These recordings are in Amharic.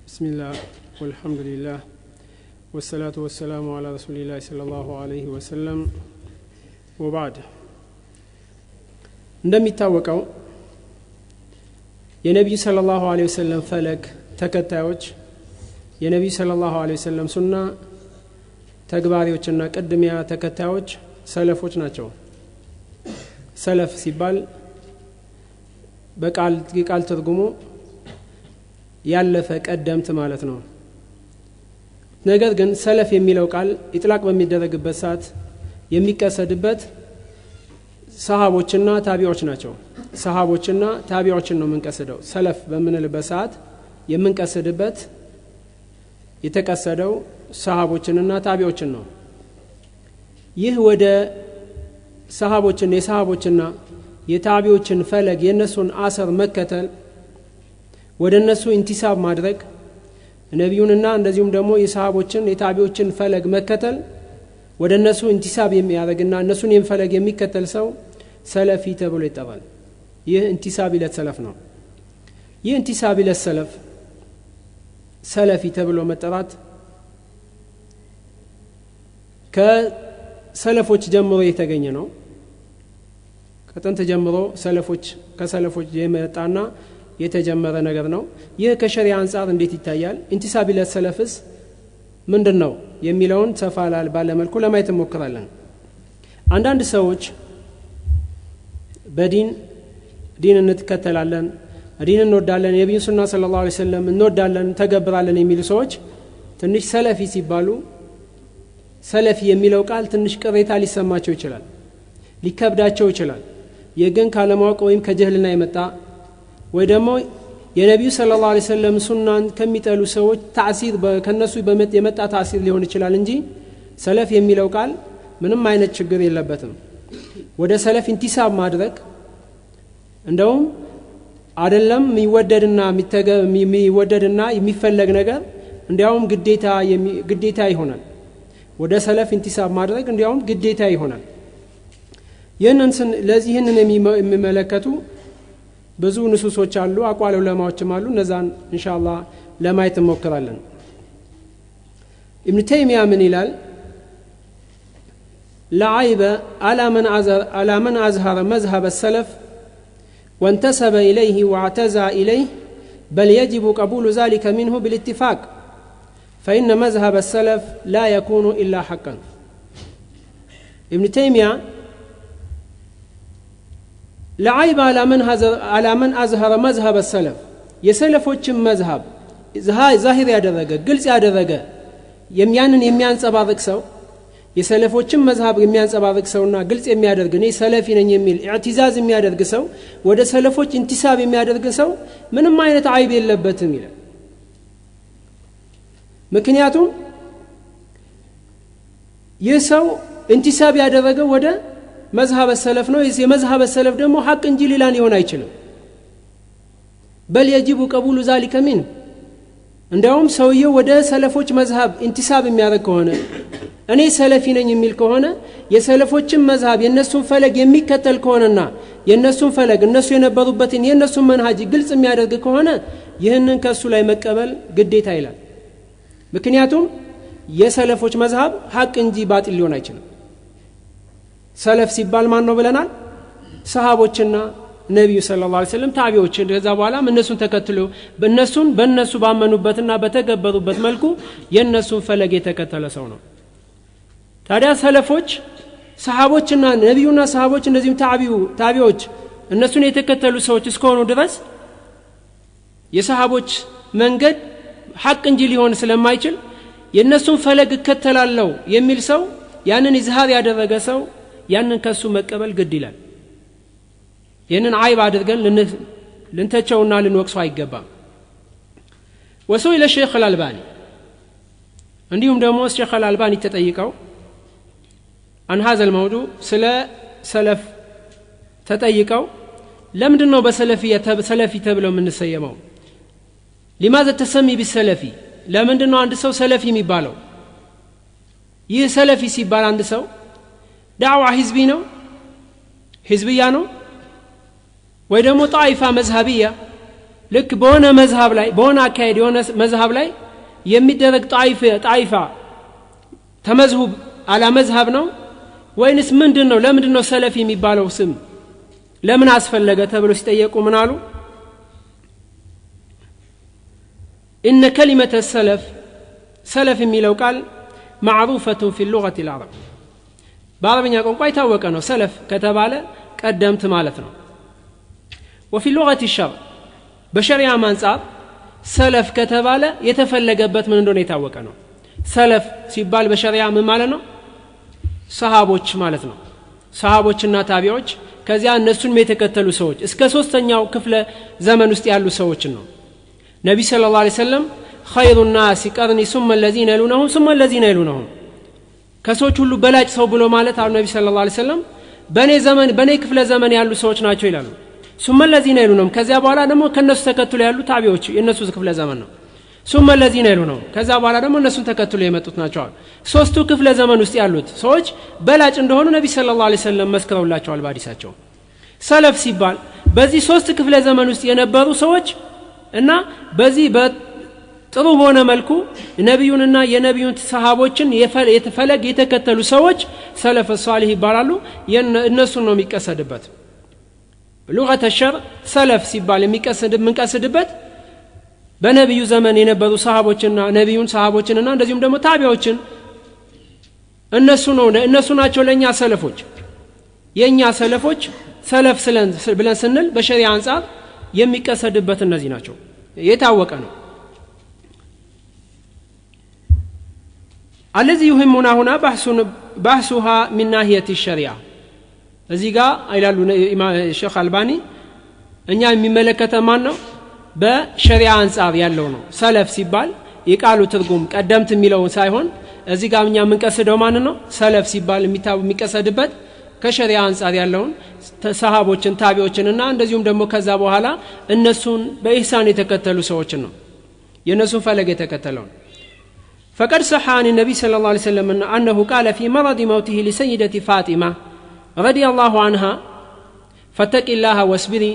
بسم الله والحمد لله والصلاة والسلام على رسول الله صلى الله عليه وسلم وبعد እንደሚታወቀው የነብዩ ሰለላሁ ዐለይሂ ወሰለም ፈለግ ተከታዮች የነብዩ ሰለላሁ ዐለይሂ ወሰለም ሱና ተግባሪዎችና ቅድሚያ ተከታዮች ሰለፎች ናቸው። ሰለፍ ሲባል በቃል ትርጉሙ ያለፈ ቀደምት ማለት ነው። ነገር ግን ሰለፍ የሚለው ቃል ኢጥላቅ በሚደረግበት ሰዓት የሚቀሰድበት ሰሃቦችና ታቢዖች ናቸው። ሰሃቦችና ታቢዖችን ነው የምንቀስደው። ሰለፍ በምንልበት ሰዓት የምንቀስድበት የተቀሰደው ሰሃቦችንና ታቢዖችን ነው። ይህ ወደ ሰሃቦችና የታቢዖችን ፈለግ የነሱን አሰር መከተል ወደ እነሱ ኢንቲሳብ ማድረግ ነብዩንና እንደዚሁም ደግሞ የሰሃቦችን የታቢዖችን ፈለግ መከተል ወደ እነሱ ኢንቲሳብ የሚያደርግና እነሱን የሚፈለግ የሚከተል ሰው ሰለፊ ተብሎ ይጠራል። ይህ ኢንቲሳብ ኢለ ሰለፍ ነው። ይህ ኢንቲሳብ ኢለ ሰለፍ ሰለፊ ተብሎ መጠራት ከሰለፎች ጀምሮ የተገኘ ነው። ከጥንት ጀምሮ ከሰለፎች የመጣና የተጀመረ ነገር ነው። ይህ ከሸሪዓ አንፃር እንዴት ይታያል? ኢንቲሳብ ኢለ ሰለፍስ ምንድነው የሚለውን ሰፋ ባለ መልኩ ለማየት እንሞክራለን። አንዳንድ ሰዎች በዲን እንከተላለን፣ ዲን እንወዳለን፣ የነብዩ ሱና ሰለላሁ ዐለይሂ ወሰለም እንወዳለን፣ ተገብራለን የሚሉ ሰዎች ትንሽ ሰለፊ ሲባሉ ሰለፊ የሚለው ቃል ትንሽ ቅሬታ ሊሰማቸው ይችላል፣ ሊከብዳቸው ይችላል። የግን ካለማወቅ ወይም ከጀህልና የመጣ ወይ ደግሞ የነብዩ ሰለላሁ ዐለይሂ ወሰለም ሱናን ከሚጠሉ ሰዎች ታሲር ከነሱ የመጣ ታሲር ሊሆን ይችላል እንጂ ሰለፍ የሚለው ቃል ምንም አይነት ችግር የለበትም። ወደ ሰለፍ ኢንቲሳብ ማድረግ እንደውም አይደለም የሚወደድና የሚፈለግ ነገር እንዲያውም ግዴታ ይሆናል። ወደ ሰለፍ ኢንቲሳብ ማድረግ እንዲያውም ግዴታ ይሆናል። ይህንን የሚመለከቱ ብዙ ንሱሶች አሉ፣ አቋል ዑለማዎችም አሉ። እነዛን ኢንሻአላህ ለማየት እንሞክራለን። ኢብኑ ተይሚያ ምን ይላል? لا عيب على من أظهر مذهب السلف وانتسب إليه واعتزى إليه بل يجب قبول ذلك منه بالاتفاق فإن مذهب السلف لا يكون إلا حقا. ابن تيمية لا عيب على من أظهر مذهب السلف يسلفوچ مذهب ظاهر ያደረገ ግልጽ ያደረገ የሚያንጸባርቅ ሰው የሰለፎችን መዝሐብ የሚያንጸባርቅ ሰውና ግልጽ የሚያደርግ ነው ሰለፊ ነኝ የሚል ኢዕቲዛዝ የሚያደርግ ሰው ወደ ሰለፎች ኢንቲሳብ የሚያደርግ ሰው ምንም አይነት አይብ የለበትም ይላል። ምክንያቱም ይህ ሰው ኢንቲሳብ ያደረገው ወደ መዝሐብ ሰለፍ ነው። የመዝሐብ ሰለፍ ደግሞ ሐቅ እንጂ ሌላ ሊሆን አይችልም። በል يجب قبول ذلك منه እንደውም ሰውየው ወደ ሰለፎች መዝሐብ ኢንቲሳብ የሚያደርግ ከሆነ እኔ ሰለፊ ነኝ የሚል ከሆነ የሰለፎችን መዝሐብ የነሱን ፈለግ የሚከተል ከሆነና የነሱን ፈለግ እነሱ የነበሩበትን የነሱን መንሃጅ ግልጽ የሚያደርግ ከሆነ ይህንን ከሱ ላይ መቀበል ግዴታ ይላል። ምክንያቱም የሰለፎች መዝሐብ ሐቅ እንጂ ባጢል ሊሆን አይችልም። ሰለፍ ሲባል ማን ነው ብለናል? ሰሃቦችና ነብዩ ሰለላሁ ዐለይሂ ወሰለም ታቢዖች ከዛ በኋላ እነሱን ተከትሎ በእነሱ ባመኑበትና በተገበሩበት መልኩ የነሱን ፈለግ የተከተለ ሰው ነው። ታዲያ ሰለፎች ሰሃቦችና ነብዩና ሰሃቦች እንደዚህም ታቢዖች እነሱን የተከተሉ ሰዎች እስከሆኑ ድረስ የሰሃቦች መንገድ ሐቅ እንጂ ሊሆን ስለማይችል የነሱን ፈለግ እከተላለሁ የሚል ሰው ያንን ኢዝሃር ያደረገ ሰው ያንን ከሱ መቀበል ግድ ይላል። ይህንን አይብ አድርገን ልንተቸውና ልንወቅሰው አይገባም። ወሰው ኢለ ሼኽ አልአልባኒ እንዲሁም ደግሞ ሼኽ አልአልባኒ ተጠይቀው عن هذا الموضوع سلف تطيقوا لمندنو بسلفي تبلو من نسيمو لماذا تسمي بالسلفي لمندنو عند سو سلفي የሚባለው ይህ ሰለፊ ሲባል አንድ ሰው ዳዕዋ ህዝብያ ነው ወይ ደግሞ ጣይፋ መዝሃቢያ ልክ በሆነ መዝሐብ ላይ በሆነ አካሄድ የሆነ መዝሐብ ላይ የሚደረግ ጣይፋ ተመዝሁብ አላ መዝሐብ ነው ወይንስ ምንድነው? ለምንድነው ሰለፊ የሚባለው ስም ለምን አስፈለገ ተብሎ ሲጠየቁ ምን አሉ? إن كلمة السلف سلف የሚለው ቃል معروفة في اللغة العرب በአረብኛ ቋንቋ የታወቀ ነው። ሰለፍ ከተባለ ቀደምት ማለት ነው። وفي اللغة الشرع በሸሪዓ አንፃር ሰለፍ ከተባለ የተፈለገበት ምን እንደሆነ የታወቀ ነው። ሰለፍ ሲባል በሸሪዓ ምን ማለት ነው? ሰሃቦች ማለት ነው። ሰሃቦችና ታቢዎች ከዚያ እነሱን የተከተሉ ሰዎች እስከ 3ኛው ክፍለ ዘመን ውስጥ ያሉ ሰዎችን ነው። ነብይ ሰለላሁ ዐለይሂ ወሰለም خير الناس قرني ثم الذين يلونهم ثم الذين يلونهم ከሰዎች ሁሉ በላጭ ሰው ብሎ ማለት አሁን ነብይ ሰለላሁ ዐለይሂ ወሰለም በኔ ክፍለ ዘመን ያሉ ሰዎች ናቸው ይላሉ። ثم الذين يلونهم ከዚያ በኋላ ደግሞ ከነሱ ተከትሎ ያሉ ታቢዎች የነሱ ክፍለ ዘመን ነው። ثم الذين يلونهم ከዚያ በኋላ ደግሞ እነሱን ተከትሎ የመጡት ናቸው። ሶስቱ ክፍለ ዘመን ውስጥ ያሉት ሰዎች በላጭ እንደሆኑ ነብይ ሰለላሁ ዐለይሂ ወሰለም መስክረውላቸዋል በሐዲሳቸው። ሰለፍ ሲባል በዚህ ሶስት ክፍለ ዘመን ውስጥ የነበሩ ሰዎች እና በዚህ በጥሩ በሆነ መልኩ ነብዩንና የነብዩን ሰሃቦችን የተፈለግ የተከተሉ ሰዎች ሰለፍ ሷሊህ ይባላሉ። እነሱ ነው የሚቀሰድበት። ሉገተ ሸርዕ ሰለፍ ሲባል የምንቀስድበት በነብዩ ዘመን የነበሩ ሰሃቦችና ነብዩን ሰሃቦችንና እንደዚሁም ደግሞ ታቢዎችን እነሱ ናቸው ለኛ ሰለፎች። የኛ ሰለፎች ሰለፍ ብለን ስንል በሸሪዓ አንፃር የሚቀሰድበት እነዚህ ናቸው። የታወቀ ነው። الذي يهمنا هنا بحثها من ناحية الشريعة እዚህ ጋር አይላሉ ሼኽ አልባኒ እኛ የሚመለከተው ማን ነው? በሸሪዓ አንፃር ያለው ነው። ሰለፍ ሲባል የቃሉ ትርጉም ቀደምት የሚለውን ሳይሆን እዚህ ጋር እኛ የምንቀስደው ማን ነው? ሰለፍ ሲባል የሚቀሰድበት ከሸሪዓ አንፃር ያለውን ሰሃቦችን ታቢዎችንና እንደዚሁም ደግሞ ከዛ በኋላ እነሱን በኢህሳን የተከተሉ ሰዎችን ነው። የነሱን ፈለግ የተከተለውን فقد صح عن النبي صلى الله عليه وسلم أنه قال في مرض موته لسيدة فاطمة رضي الله عنها فاتق الله واصبري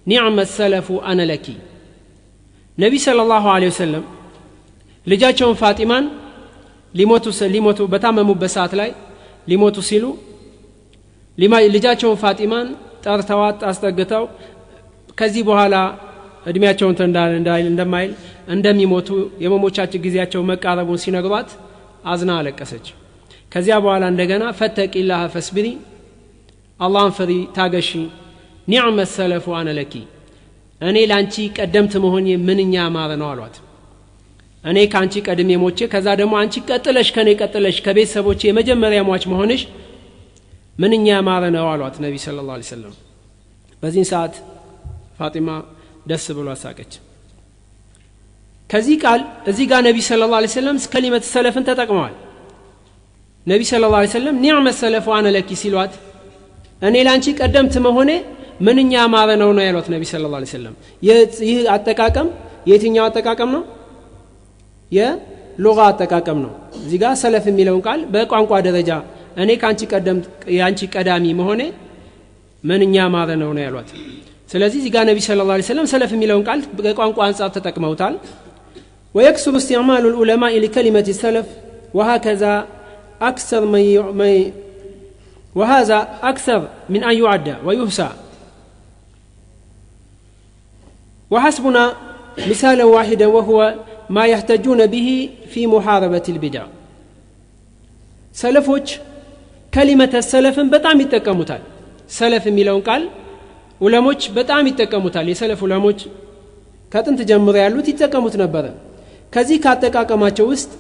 نعم السلف أنا لك نبي صلى الله عليه وسلم ልጃቸውን ፋጢማን ሊሞቱ በታመሙበት ሰዓት ላይ ሊሞቱ ሲሉ ልጃቸውን ፋጢማን ጠርተዋት አስጠግተው ከዚህ በኋላ እድሜያቸውን እንደማይል እንደሚሞቱ የመሞቻቸው ጊዜያቸው መቃረቡን ሲነግሯት አዝና አለቀሰች። ከዚያ በኋላ እንደገና ፈተቂላህ ፈስብሪ አላህን ፍሪ ታገሺ ኒዕመ ሰለፉ አነ ለኪ እኔ ላንቺ ቀደምት መሆኔ ምንኛ ማረ ነው አሏት። እኔ ካንቺ ቀድሜ ሞቼ ከዛ ደግሞ አንቺ ቀጥለሽ ከኔ ቀጥለሽ ከቤተሰቦቼ የመጀመሪያ ሟች መሆንሽ ምንኛ ማረ ነው አሏት ነብይ ሰለላሁ ዐለይሂ ወሰለም። በዚህ ሰዓት ፋጢማ ደስ ብሎ አሳቀች። ከዚህ ቃል እዚህ ጋር ነብይ ሰለላሁ ዐለይሂ ወሰለም ከሊመት ሰለፍን ተጠቅመዋል። ነብይ ሰለላሁ ዐለይሂ ወሰለም ኒዕመ ሰለፉ አነ ለኪ ሲሏት እኔ ላንቺ ቀደምት መሆኔ ምንኛ ማረ ነው ያሉት ነብይ ሰለላሁ ዐለይሂ ወሰለም። ይህ አጠቃቀም የትኛው አጠቃቀም ነው? የሉጋ አጠቃቀም ነው። እዚህ ጋር ሰለፍ የሚለውን ቃል በቋንቋ ደረጃ እኔ ካንቺ ቀደምት ያንቺ ቀዳሚ መሆኔ ምንኛ ማረ ነው ያሉት። ስለዚህ እዚህ ጋር ነብይ ሰለላሁ ዐለይሂ ወሰለም ሰለፍ የሚለውን ቃል በቋንቋ አንፃር ተጠቅመውታል። ويكثر استعمال العلماء لكلمة السلف وهكذا وهذا أكثر من أن يعد ويحصى. وحسبنا مثالا واحدا وهو ما يحتجون به في محاربة البدع. سلفوች كلمة السلف በጣም ይጠቀሙታል። ሰለፍ የሚለውን ቃል ዑለሞች በጣም ይጠቀሙታል። የሰለፍ ዑለሞች ከጥንት ጀምሮ ያሉት ይጠቀሙት ነበር። ከዚህ ካጠቃቀማቸው ውስጥ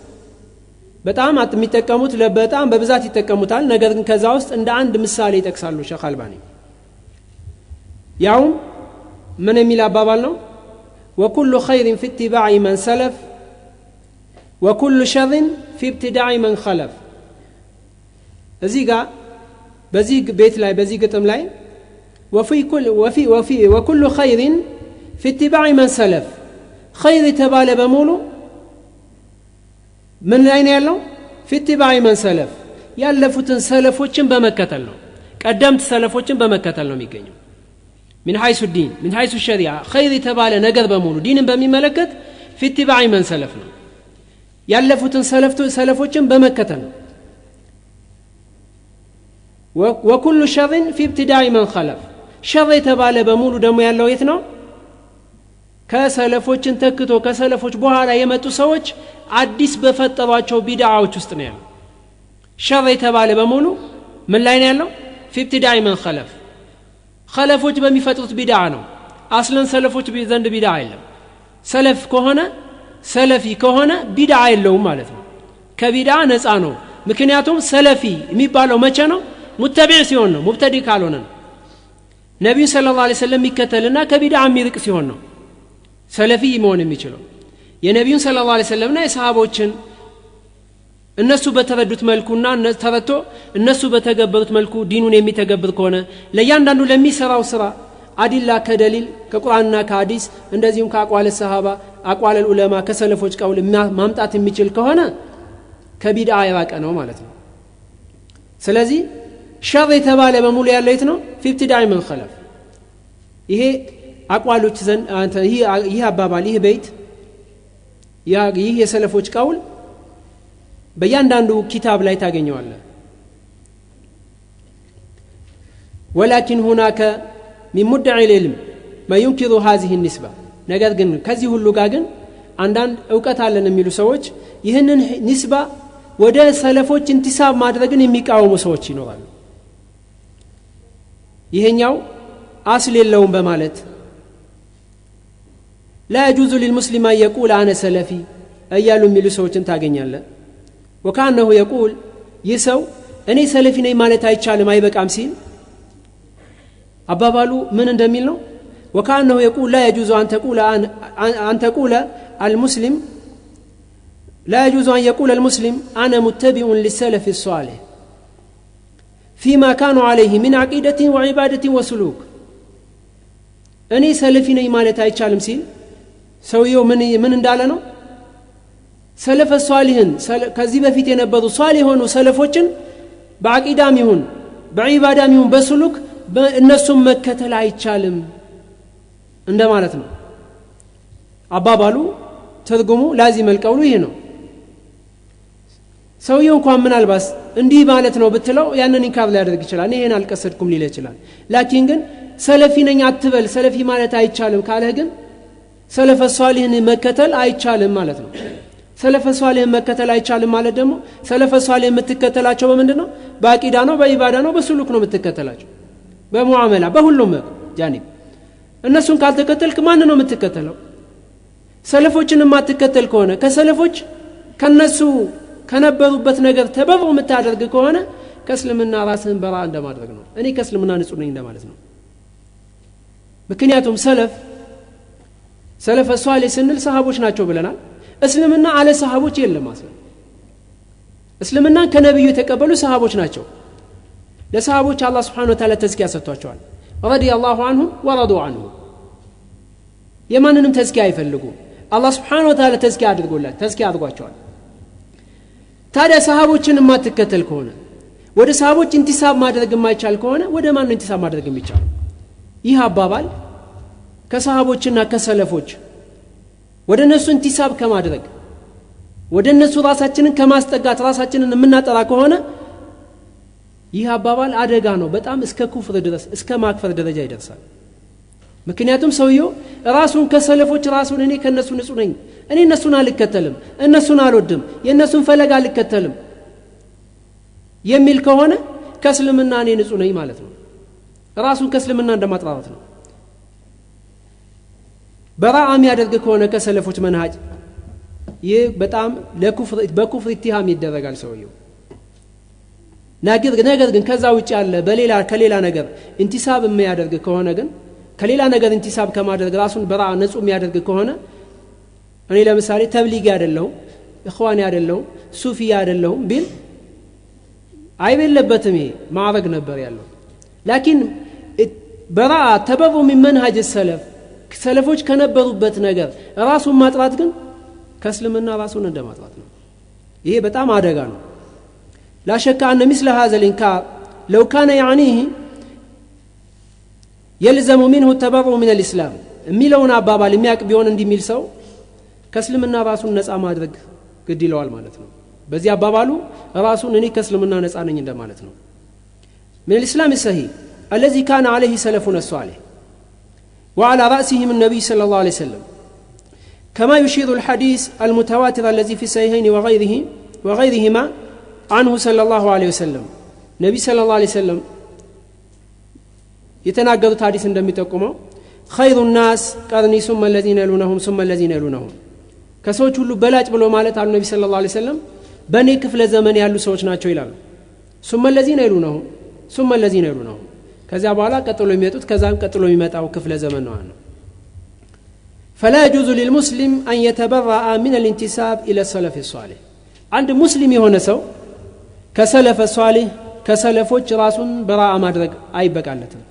በጣም የሚጠቀሙት በጣም በብዛት ይጠቀሙታል። ነገር ግን ከዛ ውስጥ እንደ አንድ ምሳሌ ይጠቅሳሉ ሼኽ አልባኒ። ያው ምን የሚል አባባል ነው? وكل خير في اتباع من سلف وكل شر في ابتداع من خلف. እዚህ ጋር በዚህ ቤት ላይ በዚህ ግጥም ላይ وكل خير في اتباع من سلف خير ተባለ በሙሉ ምን ላይ ነው ያለው? في اتباع من سلف ያለፉትን ሰለፎችን በመከተል ነው። ቀደምት ሰለፎችን በመከተል ነው የሚገኘው። من حيث الدين من حيث الشريعة خير تبالة نقر بمولو دين بمملكة في اتباع من سلفنا يالفتن سلفوچن بمكتنا وكل شر في ابتداع من خلف شر تبالة بمولو دمو يالله يتنا كسلفوچن تكتو كسلفوچ بوهالا يمتو سوچ عديس بفترواچو بدعاوچ ውስጥ ነው ያለው شر تبالة بمولو من ላይ ነው ያለው في ابتداع من خلف خلفوች በሚፈጥሩት ቢድዓ ነው አስለን ሰለፎች ዘንድ ቢድዓ የለም ሰለፍ ከሆነ ሰለፊ ከሆነ ቢድዓ የለውም ማለት ነው ከቢድዓ ነፃ ነው ምክንያቱም ሰለፊ የሚባለው መቼ ነው ሙተቢዕ ሲሆን ነው ሙብተዲ ካልሆነ ነብዩ ሰለላሁ ዐለይሂ ወሰለም ይከተልና ከቢድዓ የሚርቅ ሲሆን ነው ሰለፊ መሆን የሚችለው የነብዩን ሰለላሁ ዐለይሂ ወሰለምና የሰሃቦችን እነሱ በተረዱት መልኩና ተረቶ እነሱ በተገበሩት መልኩ ዲኑን የሚተገብር ከሆነ ለያንዳንዱ ለሚሰራው ስራ አዲላ ከደሊል ከቁርአንና ከሐዲስ እንደዚሁም ከአቋለ ሰሃባ አቋለ ዑለማ ከሰለፎች ቀውል ማምጣት የሚችል ከሆነ ከቢድዓ የራቀ ነው ማለት ነው ስለዚህ ሸር የተባለ በሙሉ ያለው የት ነው في ابتداء من خلف ይሄ አቋሎች ዘንድ ይሄ አባባል ይሄ ቤት ይሄ የሰለፎች ቀውል በእያንዳንዱ ኪታብ ላይ ታገኘዋለህ ولكن هناك من مدعي العلم ما ينكر هذه النسبة ነገር ግን ከዚህ ሁሉ ጋር ግን አንዳንድ ዕውቀት አለን የሚሉ ሰዎች ይህንን ንስባ ወደ ሰለፎች እንቲሳብ ማድረግን የሚቃወሙ ሰዎች ይኖራሉ ይሄኛው አስል የለውም በማለት لا يجوز للمسلم أن يقول أنا سلفي እያሉ የሚሉ ሰዎችን ታገኛለህ وكانه يقول يسو اني سلفي ነኝ ማለት አይቻልም አይበቃም ሲል አባባሉ ምን እንደሚል ነው وكانه يقول لا يجوز ان تقول المسلم لا يجوز ان يقول المسلم انا متبع للسلف الصالح فيما كانوا عليه من عقيدة وعبادة وسلوك اني سلفي ነኝ ማለት አይቻልም ሲል ሰውየው ምን እንዳለ ነው ሰለፈ ሷሊህን ከዚህ በፊት የነበሩ ሷሊህ ሆኑ ሰለፎችን በአቂዳም ይሁን በዒባዳም ይሁን በስሉክ እነሱም መከተል አይቻልም እንደማለት ነው አባባሉ ትርጉሙ ላዚም القول ይሄ ነው ሰውየው እንኳን ምናልባት እንዲህ ማለት ነው ብትለው ያንን ኢንካር ሊያደርግ ይችላል ይሄን አልቀሰድኩም ሊል ይችላል ላኪን ግን ሰለፊ ነኝ አትበል ሰለፊ ማለት አይቻልም ካለ ግን ሰለፈ ሷሊህን መከተል አይቻልም ማለት ነው ሰለፈ ሷሊህን መከተል አይቻልም ማለት ደግሞ ሰለፈ ሷሊህ የምትከተላቸው በምንድነው በአቂዳ ነው በኢባዳ ነው በስሉክ ነው የምትከተላቸው በሙዓመላ በሁሉም ጃኒብ እነሱን ካልተከተልክ ማን ነው የምትከተለው ሰለፎችን የማትከተል ከሆነ ከሰለፎች ከነሱ ከነበሩበት ነገር ተበሩ የምታደርግ ከሆነ ከእስልምና ራስህን በራ እንደማድረግ ነው እኔ ከእስልምና ንጹህ ነኝ እንደማለት ነው ምክንያቱም ሰለፈ ሷሊህ ስንል ሰሃቦች ናቸው ብለናል እስልምና አለ ሰሃቦች የለም ማለት እስልምና ከነብዩ የተቀበሉ ሰሃቦች ናቸው ለሰሃቦች አላህ Subhanahu Wa Ta'ala ተዝኪያ ሰጥቷቸዋል رضي الله عنهم ورضوا عنه የማንንም ተዝኪያ አይፈልጉ አላህ Subhanahu Wa Ta'ala ተዝኪያ አድርጓቸዋል ታዲያ ሰሃቦችን ማትከተል ከሆነ ወደ ሰሃቦች እንቲሳብ ማድረግ የማይቻል ከሆነ ወደ ማን እንቲሳብ ማድረግ የሚቻል ይህ አባባል ከሰሃቦችና ከሰለፎች ወደ እነሱ እንቲሳብ ከማድረግ ወደ እነሱ ራሳችንን ከማስጠጋት ራሳችንን የምናጠራ ከሆነ ይህ አባባል አደጋ ነው በጣም እስከ ኩፍር ድረስ እስከ ማክፈር ደረጃ ይደርሳል ምክንያቱም ሰውየው ራሱን ከሰለፎች ራሱን እኔ ከነሱ ንጹህ ነኝ እኔ እነሱን አልከተልም እነሱን አልወድም የነሱን ፈለግ አልከተልም የሚል ከሆነ ከእስልምና እኔ ንጹህ ነኝ ማለት ነው ራሱን ከእስልምና እንደማጥራት ነው በራዓ የሚያደርግ ከሆነ ከሰለፎች መንሃጅ ይህ በጣም በኩፍር ኢትሃም ይደረጋል ሰውየው ነገር ግን ከዛ ውጭ ያለ ከሌላ ነገር እንቲሳብ የሚያደርግ ከሆነ ግን ከሌላ ነገር እንቲሳብ ከማድረግ ራሱን በራዓ ንጹህ የሚያደርግ ከሆነ እኔ ለምሳሌ ተብሊግ አይደለሁም ኢኽዋኒ አይደለሁም ሱፊ አይደለሁም ቢል አይበለበትም ይሄ ማዕረግ ነበር ያለው ላኪን በራዓ ተበሩ من منهج السلف ሰለፎች ከነበሩበት ነገር ራሱን ማጥራት ግን ከእስልምና ራሱን እንደማጥራት ነው ይሄ በጣም አደጋ ነው لا شك أن مثل هذا الإنكار لو كان يعنيه يلزم منه التبرؤ من الإسلام የሚለውን አባባል የሚያቅ ቢሆን እንዲሚል ሰው ከእስልምና ራሱን ነፃ ማድረግ ግድ ይለዋል ማለት ነው። በዚህ አባባሉ ራሱን እኔ ከእስልምና ነፃ ነኝ እንደማለት ነው። من الإسلام الصحيح الذي كان عليه سلفنا الصالح وعلى رأسهم النبي صلى الله عليه وسلم كما يشير الحديث المتواتر الذي في الصحيحين وغيرهما عنه صلى الله عليه وسلم نبي صلى الله عليه وسلم يتناقض حديث እንደሚጠቁመው خير الناس قرني ثم الذين يلونهم ثم الذين يلونهم ከሰዎች ሁሉ በላጭ ብሎ ማለት አሉ ነብይ ሰለላሁ ዐለይሂ ወሰለም በኔ ክፍለ ዘመን ያሉ ሰዎች ናቸው ይላሉ። ثم الذين يلونهم ثم الذين يلونهم ከዛ በኋላ ቀጥሎ የሚመጡት ከዛም ቀጥሎ የሚመጣው ክፍለ ዘመን ነው አለ። فلا يجوز للمسلم أن يتبرأ من الانتساب إلى السلف الصالح عند مسلم የሆነ ሰው ከሰለፈ ሷሊህ ከሰለፎች ራሱን በራአ ማድረግ አይበቃለትም።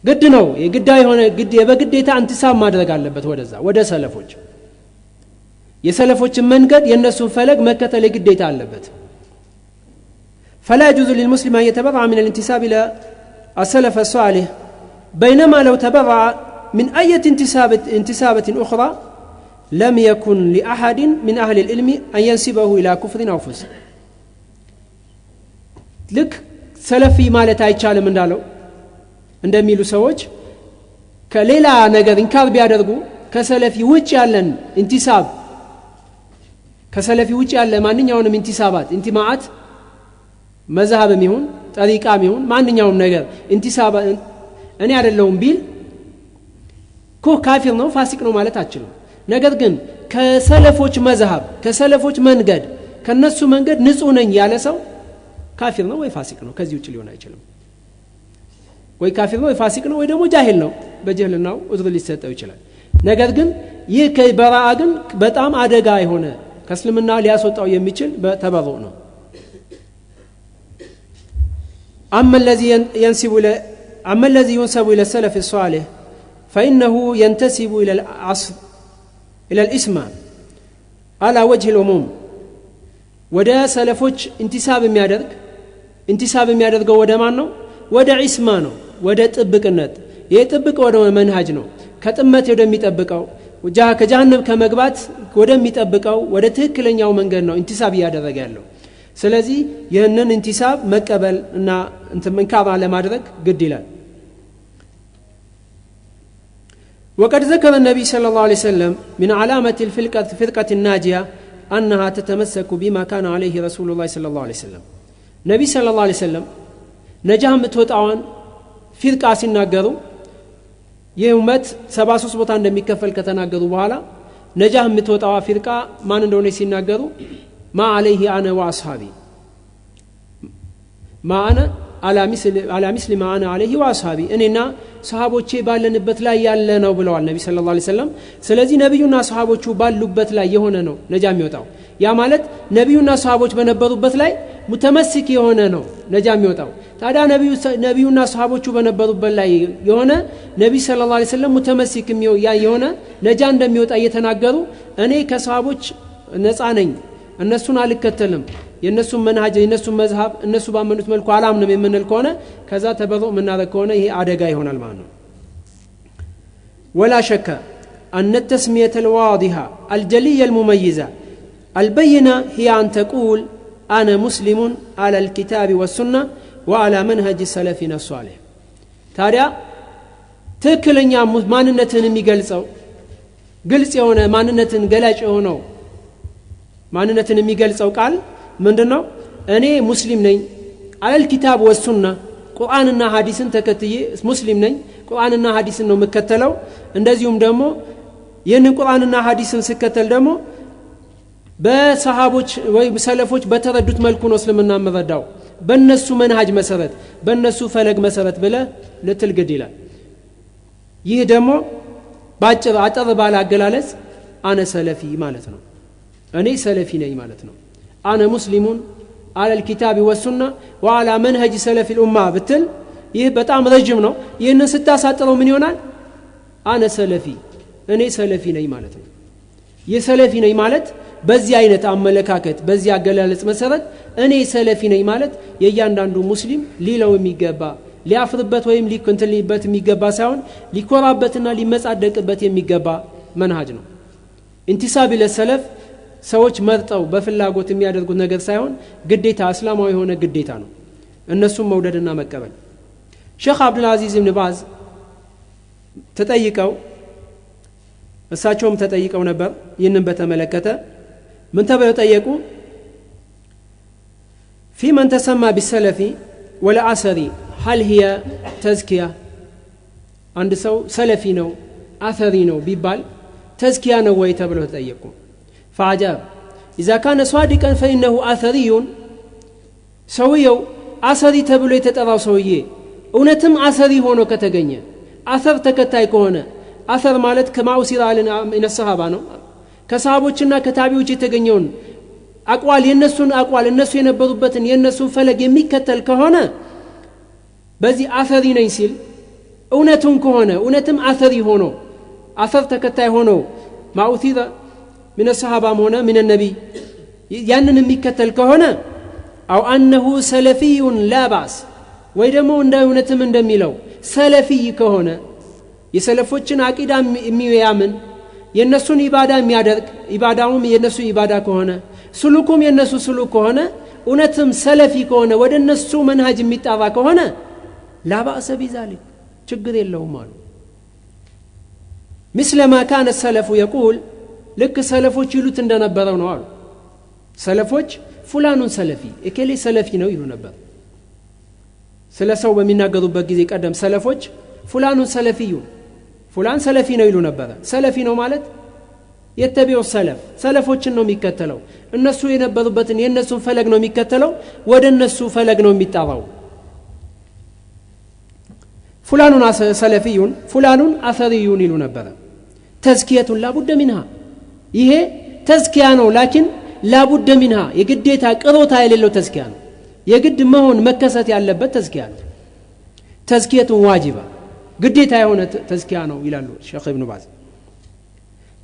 ግድ ነው የግዳ የሆነ ግድ የበግዴታ እንተሳብ ማድረግ አለበት ወደዛ ወደ ሰለፎች የሰለፎችን መንገድ የነሱን ፈለግ መከተል የግዴታ አለበት። فلا يجوز للمسلم أن يتبرأ من الانتساب إلى السلف الصالح بينما لو تبرأ من أي انتسابة أخرى لم يكن لأحد من أهل العلم أن ينسبه إلى كفر أو فسق لك سلفي ማለት አይቻልም እንዳለው እንደሚሉ ሰዎች ከሌላ ነገር እንካር ቢያደርጉ ከሰለፊ ውጭ ያለን እንቲሳብ ከሰለፊ ውጭ ያለ ማንኛውንም እንቲሳባት እንቲማዓት መዝሐብም ይሁን ጠሪቃም ይሁን ማንኛውም ነገር እንቲሳብ እኔ አይደለሁም ቢል ካፊር ነው ፋሲቅ ነው ማለት አችልም። ነገር ግን ከሰለፎች መዝሐብ ከሰለፎች መንገድ ከነሱ መንገድ ንጹህ ነኝ ያለ ሰው ካፊር ነው ወይ ፋሲቅ ነው ከዚህ ውጭ ሊሆን አይችልም። ወይ ካፊር ነው ወይ ፋሲቅ ነው ወይ ደግሞ ጃሂል ነው በጀህልናው ዑዝር ሊሰጠው ይችላል። ነገር ግን ይህ ከበራአ ግን በጣም አደጋ የሆነ ከእስልምና ሊያስወጣው የሚችል በተበሩ ነው። أما الذي ينسب إلى السلف الصالح فإنه ينتسب إلى العصر إلى الإسم على وجه العموم ودا سلفوች انتساب የሚያደርገው ወደ ማን ነው? ወደ ዒስማ ነው ወደ ጥብቅነት የጥብቅ ወደ መንሃጅ ነው ከጥመት ወደሚጠብቀው ከጀሃነም ከመግባት ወደሚጠብቀው ወደ ትክክለኛው መንገድ ነው እንቲሳብ ያደረገ ያለው። ስለዚህ ይህንን እንቲሳብ መቀበል እና መንካባ ለማድረግ ግድ ይላል። وقد ذكر النبي صلى الله عليه وسلم من علامة الفرقة الناجية أنها تتمسك بما كان عليه رسول الله صلى الله عليه وسلم نبي صلى الله عليه وسلم ነጃህ ምትወጣውን ፊርቃ ሲናገሩ የኡመት 73 ቦታ እንደሚከፈል ከተናገሩ በኋላ ነጃህ ምትወጣው ፊርቃ ማን እንደሆነ ሲናገሩ ማ عليه انا واصحابي ما انا على مثل ما انا عليه واصحابي እኔና ሰሃቦቼ ባለንበት ላይ ያለ ነው ብለዋል ነብይ ሰለላሁ ዐለይሂ ወሰለም። ስለዚህ ነብዩና ሰሃቦቹ ባሉበት ላይ የሆነ ነው ነጃህ የሚወጣው። ያ ማለት ነብዩና ሰሃቦች በነበሩበት ላይ ሙተመሲክ የሆነ ነው ነጃህ የሚወጣው። ታዲያ ነብዩና ሰሃቦቹ በነበሩበት ላይ የሆነ ነብይ ሰለላሁ ዐለይሂ ወሰለም ሙተመሲክ የሆነ ነጃህ እንደሚወጣ እየተናገሩ እኔ ከሰሃቦች ነፃ ነኝ እነሱን አልከተልም የነሱን መንሃጅ የነሱን መዝሐብ እነሱ ባመኑት መልኩ አላምንም የምንል ከሆነ ከዛ ተበሩ ምናረግ ከሆነ ይሄ አደጋ ይሆናል ማለት ነው። ولا شك أن التسمية الواضحة الجلية المميزة البينة هي أن تقول أنا مسلم على الكتاب والسنة وعلى منهج سلفنا الصالح ታዲያ ትክክለኛ ማንነትን የሚገልጸው ግልጽ የሆነ ማንነትን ገላጭ የሆነው ማንነትን የሚገልጸው ቃል ምንድነው? እኔ ሙስሊም ነኝ አለል ኪታብ ወሱና ቁርአንና ሐዲስን ተከትዬ ሙስሊም ነኝ ቁርአንና ሐዲስን ነው መከተለው። እንደዚሁም ደግሞ ይህን ቁርአንና ሐዲስን ሲከተል ደግሞ በሰሃቦች ወይ ሰለፎች በተረዱት መልኩ ነው እስልምና መረዳው በእነሱ መንሃጅ መሰረት በእነሱ ፈለግ መሰረት ብለ ለትልግድ ይላል። ይህ ደግሞ ባጭር አጠር ባለ አገላለጽ አነ ሰለፊ ማለት ነው። እኔ ሰለፊ ነኝ ማለት ነው። አነ ሙስሊሙን አለል ኪታብ ወሱና ወአላ መንሀጅ ሰለፊ الامه ብትል ይህ በጣም ረጅም ነው። ይህንን ስታሳጥረው ምን ይሆናል? አነ ሰለፊ እኔ ሰለፊ ነኝ ማለት ነው። የሰለፊ ነኝ ማለት በዚህ አይነት አመለካከት በዚህ አገላለጽ መሰረት እኔ ሰለፊ ነኝ ማለት የእያንዳንዱ ሙስሊም ሊለው የሚገባ ሊያፍርበት ወይም ሊኮንትሊበት የሚገባ ሳይሆን ሊኮራበትና ሊመጻደቅበት የሚገባ መንሃጅ ነው ኢንቲሳብ ለሰለፍ ሰዎች መርጠው በፍላጎት የሚያደርጉት ነገር ሳይሆን ግዴታ እስላማዊ የሆነ ግዴታ ነው እነሱም መውደድና መቀበል ሼክ አብዱል አዚዝ ኢብኑ ባዝ ተጠይቀው እሳቸውም ተጠይቀው ነበር ይህንን በተመለከተ ምን ተብለው ጠየቁ في من تسمى بالسلف ولا أثري هل هي تزكية عند سو سلفي نو أثري نو بيبال تزكية نو ويتبلو تأيكم فعجاب إذا كان صادقا فإنه أثري سويو أثري تبلو يتتراو سويه ونتم أثري هونو كتغنية أثر تكتاي كهونه أثر مالت كما أسير من الصحابة نو كصحابوچنا كتابيوچ يتغنيون أقوال ينسون أقوال الناس ينبضبتن ينسون فلق يميكتل كهونه بزي أثري نيسيل أونتون كهونه أونتم أثري هونو أثر تكتاي هونو ما أثير من الصحابة هنا من النبي يانن يميكتل كهونه أو أنه سلفي لا بأس ويدمو أونتم اندميلو سلفي كهونه يسلفوچن عقيدة يميامن ينسون إبادة يميادرك إبادهم ينسو إبادة كهونه سلوكم ينسو سلوك كهونه ونتم سلفي كهونه ود النسو منهج ميتابا كهونه لا بأس بذلك ችግር የለውም አሉ مثل ما كان السلف يقول لك سلفوች ይሉት እንደነበረው ነው አሉ ሰለፎች ፉላኑን ሰለፊ እከሌ ሰለፊ ነው ይሉ ነበር ስለ ሰው በሚናገሩበት ጊዜ ቀደም ሰለፎች ፉላኑን ሰለፊዩ ፉላን ሰለፊ ነው ይሉ ነበር ሰለፊ ነው ማለት የተቢው ሰለፍ ሰለፎችን ነው የሚከተለው እነሱ የነበሩበትን የነሱን ፈለግ ነው የሚከተለው ወደ እነሱ ፈለግ ነው የሚጣራው فلان سلفي فلان أثري يلو نبذا تزكية لا بد منها إيه تزكية لكن لا بد منها يقديتها قروتها يلو تزكية يقد ما هون مكسات يعلبت تزكية تزكية واجبة قديتها هنا تزكية إلى الشيخ ابن باز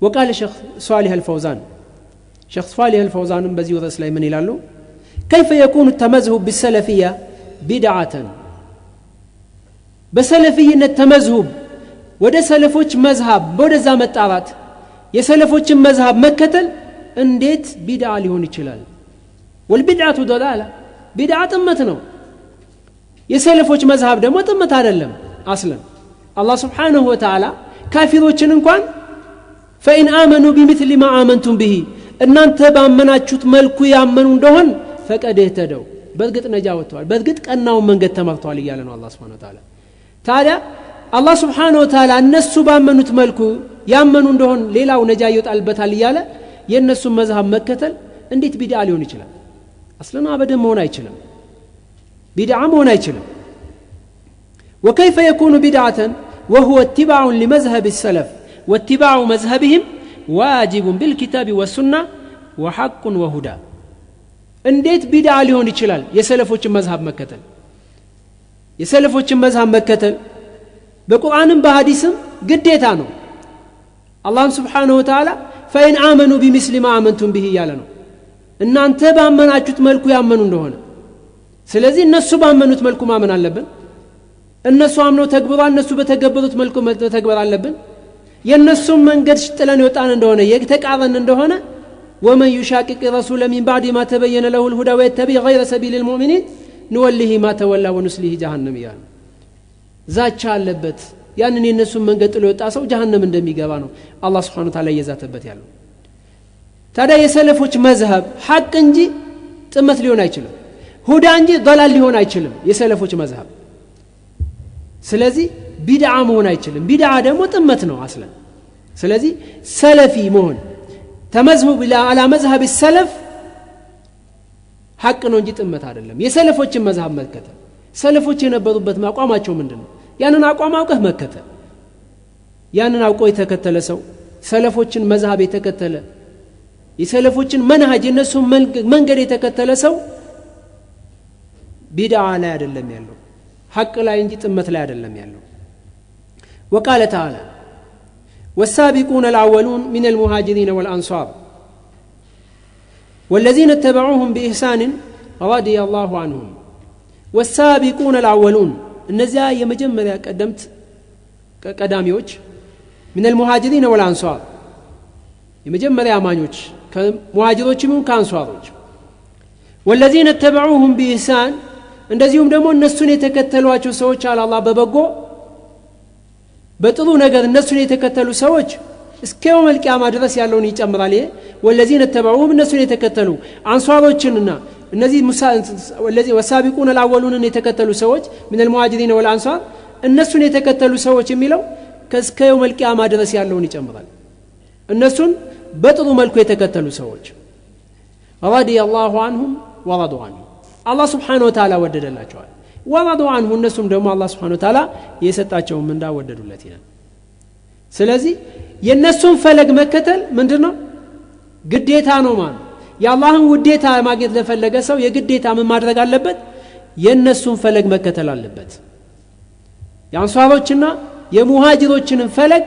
وقال الشيخ صالح الفوزان شيخ صالح الفوزان بزي وسليمان إلى له كيف يكون التمذهب بالسلفية بدعة በሰለፊይነት ተመዝሁብ ወደ ሰለፎች መዝሃብ ወደዛ መጣራት የሰለፎችን መዝሃብ መከተል እንዴት ቢድዓ ሊሆን ይችላል والبدعة ضلالة ቢድዓ ጥመት ነው የሰለፎች መዝሃብ ደግሞ ጥመት አይደለም አስለን አላህ Subhanahu Wa Ta'ala ካፊሮችን እንኳን فإن آمنوا بمثل ما آمنتم به እናንተ ባመናችሁት መልኩ ያመኑ እንደሆን ፈቀደ ተደው በርግጥ ነጃ ወጥተዋል በርግጥ ቀናው መንገድ ተመርቷል ይያለ ነው አላህ Subhanahu Wa Ta'ala ታዲያ አላህ Subhanahu Wa Ta'ala እነሱ ባመኑት መልኩ ያመኑ እንደሆን ሌላው ነጃ ይወጣልበታል ይያለ የነሱ መዝሃብ መከተል እንዴት ቢድዓ ሊሆን ይችላል አስለና አበደ መሆን አይችልም ቢድዓ መሆን አይችልም وكيف يكون بدعة وهو اتباع لمذهب السلف واتباع مذهبهم واجب بالكتاب والسنة وحق وهدى እንዴት ቢድዓ ሊሆን ይችላል የሰለፎችን መዝሃብ መከተል የሰለፎችን መዝሃብ መከተል በቁርአንም በሐዲስም ግዴታ ነው አላህ Subhanahu Wa Ta'ala فإن آمنوا بمثل ما آمنتم به ያለ ነው እናንተ ባመናችሁት መልኩ ያመኑ እንደሆነ ስለዚህ እነሱ ባመኑት መልኩ ማመን አለብን እነሱ አምነው ተግብሯል እነሱ በተገበሩት መልኩ ተግበር አለብን የነሱ መንገድ ጥለን ይወጣን እንደሆነ የተቃረን እንደሆነ ومن يشاقق الرسول من بعد ما تبين له الهدى ويتبع غير سبيل المؤمنين نوله ما تولى ونسله جهنم ያን ዛቻ አለበት ያንን የነሱን መንገድ ጥሎ የወጣ ሰው جهنم እንደሚገባ ነው አላህ Subhanahu Wa Ta'ala እየዛተበት ያለው ታዲያ የሰለፎች መዝሃብ ሐቅ እንጂ ጥመት ሊሆን አይችልም ሁዳ እንጂ ضلال ሊሆን አይችልም የሰለፎች መዝሃብ ስለዚህ ቢድዓ መሆን አይችልም ቢድዓ ደግሞ ጥመት ነው አስለን ስለዚህ ሰለፊ መሆን ተመዝሁብ على مذهب السلف ሐቅ ነው እንጂ ጥመት አይደለም የሰለፎችን መዝሃብ መከተል ሰለፎች የነበሩበት ማቋማቸው ምንድነው ያንን አቋም አውቀህ መከተል ያንን አውቆ የተከተለ ሰው ሰለፎችን መዝሃብ የተከተለ የሰለፎችን መንሃጅ የነሱ መንገድ የተከተለ ሰው ቢድዓ ላይ አይደለም ያለው ሐቅ ላይ እንጂ ጥመት ላይ አይደለም ያለው وقال تعالى والسابقون الأولون من المهاجرين والأنصار والذين اتبعوهم بإحسان رضي الله عنهم والسابقون الأولون እነዚያ የመጀመሪያ ቀዳሚዎች من المهاجرين والانصار የመጀመሪያ አማኞች ከሙሃጅሮችም ከአንሷሮች والذين اتبعوهم بإحسان እንደዚሁም ደግሞ እነሱን የተከተሏቸው ሰዎች አላህ በበጎ በጥሩ ነገር እነሱን የተከተሉ ሰዎች እስከ يوم القيامة ድረስ ያለውን ይጨምራል والذين اتبعوهم እነሱን የተከተሉ አንሷሮችንና እነዚህ والذين والسابقون الاولون የተከተሉ ሰዎች من المهاجرين والانصار እነሱን የተከተሉ ሰዎች የሚለው ከስከ يوم القيامة ድረስ ያለውን ይጨምራል እነሱን በጥሩ መልኩ የተከተሉ ሰዎች رضي الله عنهم ورضوا عنه الله سبحانه وتعالى ወደደላቸዋል ورضوا عنه እነሱም ደግሞ الله سبحانه وتعالى የሰጣቸው ምንዳ ወደዱለት ይላል ስለዚህ የነሱን ፈለግ መከተል ምንድነው ግዴታ ነው ማለት የአላህን ውዴታ ማግኘት ለፈለገ ሰው የግዴታ ምን ማድረግ አለበት የነሱን ፈለግ መከተል አለበት የአንሷሮችና የሙሃጅሮችን ፈለግ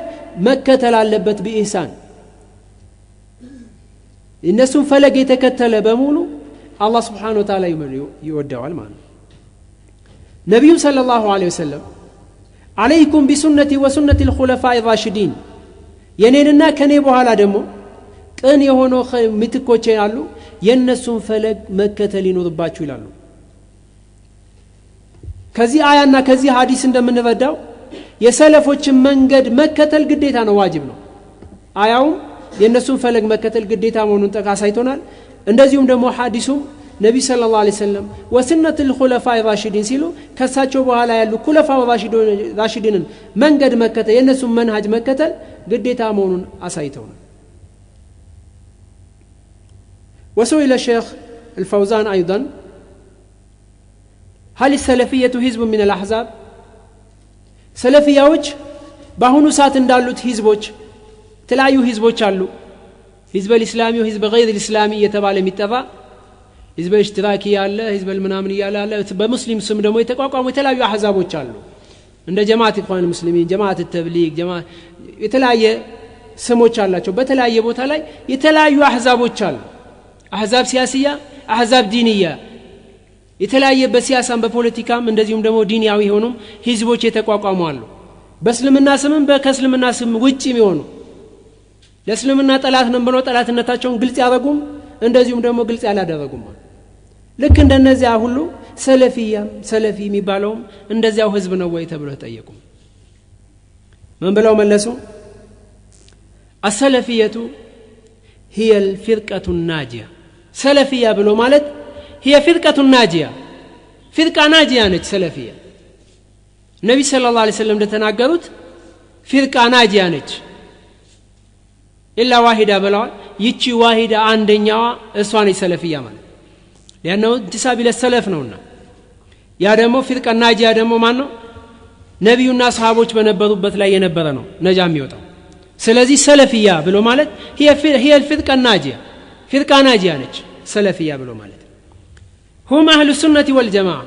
መከተል አለበት በኢህሳን እነሱን ፈለግ የተከተለ በሙሉ አላህ Subhanahu Wa Ta'ala ይወደዋል ማለት ነብዩ ሰለላሁ ዐለይሂ ወሰለም عليكم بسنتي وسنة الخلفاء الراشدين የኔንና ከኔ በኋላ ደግሞ ቅን የሆነው ምትኮቼ ያሉ የነሱን ፈለግ መከተል ይኖርባችሁ ይላሉ ከዚህ አያና ከዚህ ሐዲስ እንደምንረዳው የሰለፎችን መንገድ መከተል ግዴታ ነው ዋጅብ ነው አያው የነሱን ፈለግ መከተል ግዴታ መሆኑን ተካሳይቶናል እንደዚሁም ደግሞ ሐዲሱም ነብይ ሰለላሁ ዐለይሂ ወሰለም ወስነቱ الخلفاء الراشدين ሲሉ ከሳቸው በኋላ ያሉ خلفاء الراشدين መንገድ መከተል የነሱን መንሃጅ መከተል ግዴታ መሆኑን አሳይተውናል وسئل الشيخ الفوزان ايضا هل السلفيه حزب من الاحزاب ሰለፊያዎች በአሁኑ ሰዓት እንዳሉት ህዝቦች ተለያዩ ህዝቦች አሉ ህዝብ الاسلامي وحزب غير الاسلامي የተባለ የሚጠራ ህዝብ اشتراكي ያለ ህዝብ ምናምን ያለ በሙስሊም ስም ደግሞ የተቋቋሙ የተለያዩ አህዛቦች አሉ እንደ ጀማዓት ኢኽዋን ሙስሊሚን ጀማዓት ተብሊግ ጀማዓት የተለያየ ስሞች አላቸው በተለያየ ቦታ ላይ የተለያዩ አህዛቦች አሉ አህዛብ ሲያሲያ አህዛብ ዲንያ የተለያየ በሲያሳም በፖለቲካም እንደዚሁም ደግሞ ዲንያዊ ሆኖም ህዝቦች የተቋቋሙ አሉ በእስልምና ስምም በከስልምና ስም ውጪ የሚሆኑ ለእስልምና ጠላት ነን ብለው ጠላትነታቸውን ግልጽ ያደረጉም እንደዚሁም ደግሞ ግልጽ ያላደረጉም ልክ እንደነዚያ ሁሉ ሰለፊ የሚባለውም እንደዚያው ህዝብ ነው ወይ ተብሎ ተጠየቁ ምን ብለው መለሱ السلفيه هي الفرقه الناجيه سلفيه ብሎ ማለት هي فرقه ناجيه فرقه ناجيه ነች ሰለፊያ ነብይ ሰለላሁ ዐለይሂ ወሰለም እንደተናገሩት فرقه ناجيه ነች إلا واحدة ብለዋል ይቺ ዋሂዳ አንደኛዋ እሷ ነች ሰለፊያ ማለት ያነው እንተሳብ ለሰለፍ ነውና ያ ደግሞ فرقه ناجيه ደግሞ ማን ነው ነብዩና ሰሃቦች በነበሩበት ላይ የነበረ ነው ነጃ የሚወጣው ስለዚህ ሰለፊያ ብሎ ማለት هي الفرقه الناجيه فرقه ناجيه ነች ሰለፊያ ብሎ ማለት هم اهل السنه والجماعه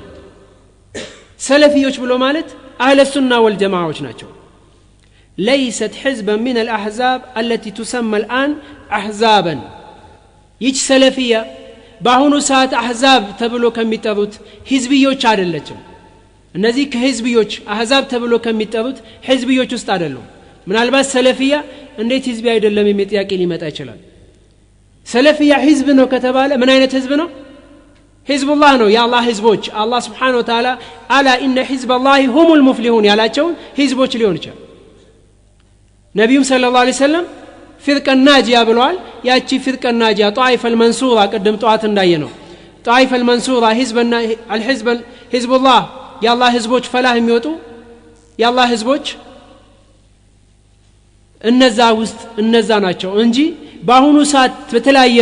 ሰለፊዮች ብሎ ማለት اهل السنه والجماعه ናቸው ليست حزبا من الاحزاب التي تسمى الان احزابا ይች ሰለፊያ በአሁኑ ሰዓት አህዛብ ተብሎ ከሚጠሩት ህዝብዮች አይደለችም እነዚህ ከህዝብዮች አህዛብ ተብሎ ከሚጠሩት ህዝብዮች ውስጥ አይደሉም ምናልባት ሰለፊያ እንዴት ህዝብ አይደለም የሚል ጥያቄ ሊመጣ ይችላል ሰለፊያ ህዝብ ነው ከተባለ ምን አይነት ህዝብ ነው حزب الله ነው የአላህ ህዝቦች አላህ Subhanahu Wa Ta'ala አላ ኢነ حزب الله هم المفلحون ያላቸው ህዝቦች ሊሆን ይችላል ነብዩ ሰለላሁ ዐለይሂ ወሰለም فرقه ناجيه ብለዋል ያቺ فرقه ناجيه طائفه المنصوره ቀደም ጧት እንዳየነው طائفه المنصوره حزبنا الحزب حزب الله የአላህ ህዝቦች ፈላህ የሚወጡ የአላህ ህዝቦች እነዛ ውስጥ እነዛ ናቸው እንጂ በአሁኑ ሰዓት በተለያየ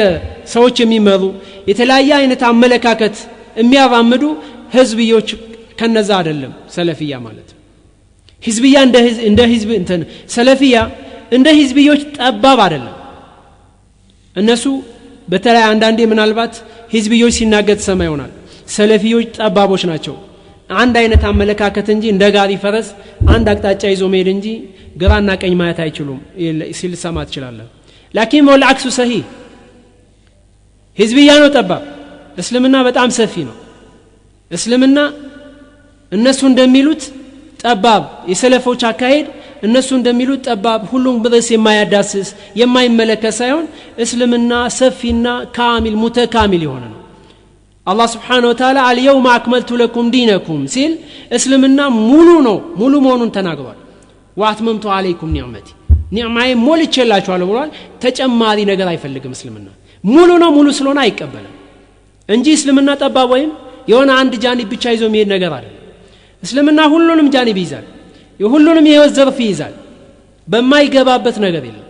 ሰዎች የሚመሩ የተለያየ አይነት አመለካከት የሚያራምዱ ህዝብዮች ከነዛ አይደለም ሰለፊያ ማለት ህዝብያ እንደ ህዝብ እንትን ሰለፊያ እንደ ህዝብዮች ጠባብ አይደለም እነሱ በተለይ አንዳንዴ ምናልባት ህዝብዮች ሲናገር ሰማ ይሆናል ሰለፊዮች ጠባቦች ናቸው አንድ አይነት አመለካከት እንጂ እንደ ጋሪ ፈረስ አንድ አቅጣጫ ይዞ መሄድ እንጂ ግራና ቀኝ ማየት አይችሉም ሲል ሰማት ይችላል لكن والعكس صحيح ህዝብያ ነው ጠባብ እስልምና በጣም ሰፊ ነው እስልምና እነሱ እንደሚሉት ጠባብ የሰለፎች አካሄድ እነሱ እንደሚሉት ጠባብ ሁሉም ድረስ የማያዳስስ የማይመለከት ሳይሆን እስልምና ሰፊና ካሚል ሙተካሚል የሆነ ነው። አላህ Subhanahu Wa Ta'ala አልየውም አክመልቱ ለኩም ዲነኩም ሲል እስልምና ሙሉ ነው፣ ሙሉ መሆኑን ተናግሯል። ወአትመምቱ አለይኩም ኒዕመቲ ኒዕማዬ ሞልቼላችኋለሁ ብሏል። ተጨማሪ ነገር አይፈልግም። እስልምና ሙሉ ነው፣ ሙሉ ስለሆነ አይቀበልም እንጂ እስልምና ጠባብ ወይም የሆነ አንድ ጃኒብ ብቻ ይዞ የሚሄድ ነገር አይደለም። እስልምና ሁሉንም ጃኒብ ይዛል፣ የሁሉንም የህይወት ዘርፍ ይዛል። በማይገባበት ነገር የለም።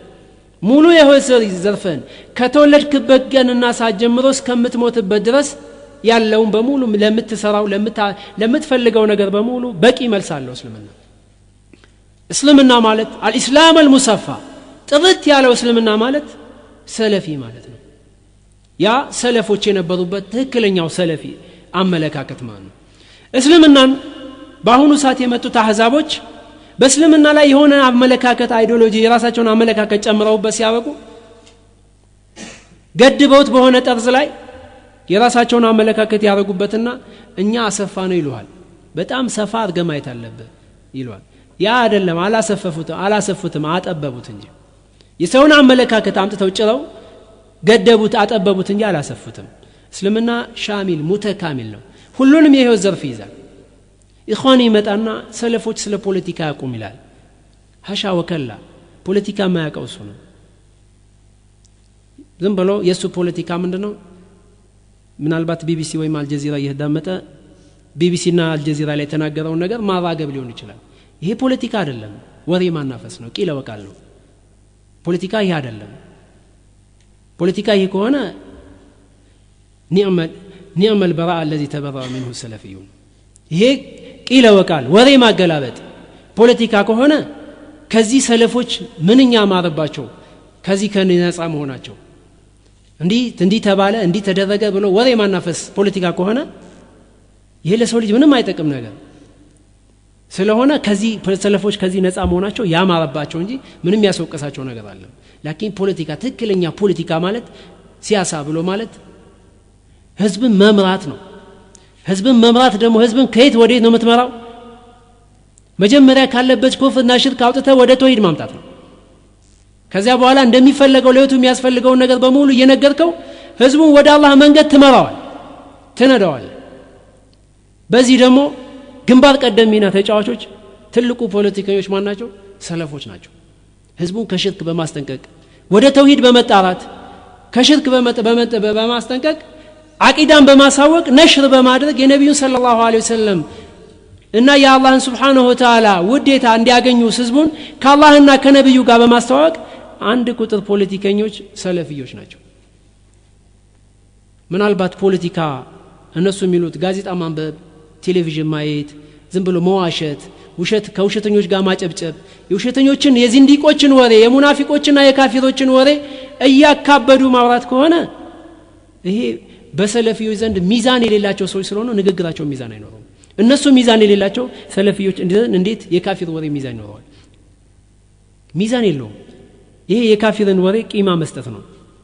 ሙሉ የህይወት ዘርፍን ከተወለድክበት ቀንና ሰዓት ጀምሮ እስከምትሞትበት ድረስ ያለውን በሙሉ ለምትሰራው ለምትፈልገው ነገር በሙሉ በቂ መልስ አለው እስልምና። እስልምና ማለት አልኢስላም አልሙሰፋ ጥርት ያለው እስልምና ማለት ሰለፊ ማለት ነው። ያ ሰለፎች የነበሩበት ትክክለኛው ሰለፊ አመለካከት ማለት ነው። እስልምናን በአሁኑ ሰዓት የመጡት አህዛቦች በእስልምና ላይ የሆነ አመለካከት አይዲዮሎጂ የራሳቸውን አመለካከት ጨምረውበት ሲያበቁ ገድበውት በሆነ ጠርዝ ላይ የራሳቸውን አመለካከት ያደርጉበትና እኛ አሰፋ ነው ይሉሃል። በጣም ሰፋ አድርገህ ማየት አለብህ ይሉሃል። ያ አይደለም፣ አላሰፉትም አጠበቡት እንጂ የሰውን አመለካከት አምጥተው ጭረው ገደቡት አጠበቡት እንጂ አላሰፉትም። እስልምና ሻሚል ሙተካሚል ነው፣ ሁሉንም የህይወት ዘርፍ ይዛል። ኢኽዋን ይመጣና ሰለፎች ስለ ፖለቲካ ያቁም ይላል። ሀሻ ወከላ ፖለቲካ ማያውቀው እሱ ነው። ዝም ብሎ የሱ ፖለቲካ ምንድነው? ምናልባት ቢቢሲ ወይም አልጀዚራ እየዳመጠ ቢቢሲና አልጀዚራ ላይ የተናገረውን ነገር ማራገብ ሊሆን ይችላል። ይሄ ፖለቲካ አይደለም፣ ወሬ ማናፈስ ነው፣ ቂለ ወቃል ነው። ፖለቲካ ይሄ አይደለም። ፖለቲካ ይሄ ከሆነ ኒዕመል በራአ الذي ተበረአ منه السلفيون። ይሄ ቂለ ወቃል ወሬ ማገላበጥ ፖለቲካ ከሆነ ከዚህ ሰለፎች ምንኛ ማረባቸው ከዚህ ከነጻ መሆናቸው። እንዲህ ተባለ እንዲህ ተደረገ ብሎ ወሬ ማናፈስ ፖለቲካ ከሆነ ይሄ ለሰው ልጅ ምንም አይጠቅም ነገር ስለሆነ ከዚህ ሰለፎች ከዚህ ነጻ መሆናቸው ያማረባቸው እንጂ ምንም ያስወቀሳቸው ነገር አለ። ላኪን ፖለቲካ ትክክለኛ ፖለቲካ ማለት ሲያሳ ብሎ ማለት ህዝብን መምራት ነው። ህዝብን መምራት ደግሞ ህዝብን ከየት ወዴት ነው የምትመራው? መጀመሪያ ካለበት ኩፍርና ሽርክ አውጥተህ ወደ ተውሂድ ማምጣት ነው። ከዚያ በኋላ እንደሚፈልገው ለህይወቱ የሚያስፈልገውን ነገር በሙሉ እየነገርከው ህዝቡን ወደ አላህ መንገድ ትመራዋል፣ ትነዳዋል። በዚህ ደግሞ ግንባር ቀደም ሚና ተጫዋቾች ትልቁ ፖለቲከኞች ማን ናቸው? ሰለፎች ናቸው። ህዝቡን ከሽርክ በማስጠንቀቅ ወደ ተውሂድ በመጣራት ከሽርክ በማስጠንቀቅ አቂዳን በማሳወቅ ነሽር በማድረግ የነብዩን ሰለላሁ ዐለይሂ ወሰለም እና የአላህን Subhanahu Wa Ta'ala ውዴታ እንዲያገኙ ህዝቡን ከአላህና ከነብዩ ጋር በማስተዋወቅ አንድ ቁጥር ፖለቲከኞች ሰለፊዮች ናቸው። ምናልባት ፖለቲካ እነሱ የሚሉት ጋዜጣ ማንበብ፣ ቴሌቪዥን ማየት፣ ዝም ብሎ መዋሸት፣ ውሸት ከውሸተኞች ጋር ማጨብጨብ፣ የውሸተኞችን የዚንዲቆችን ወሬ የሙናፊቆችና የካፊሮችን ወሬ እያካበዱ ማውራት ከሆነ ይሄ በሰለፊዮች ዘንድ ሚዛን የሌላቸው ሰዎች ስለሆነ ንግግራቸው ሚዛን አይኖርም። እነሱ ሚዛን የሌላቸው ሰለፊዮች እንዴት የካፊር ወሬ ሚዛን ይኖረዋል? ሚዛን የለውም። ይሄ የካፊርን ወሬ ቂማ መስጠት ነው።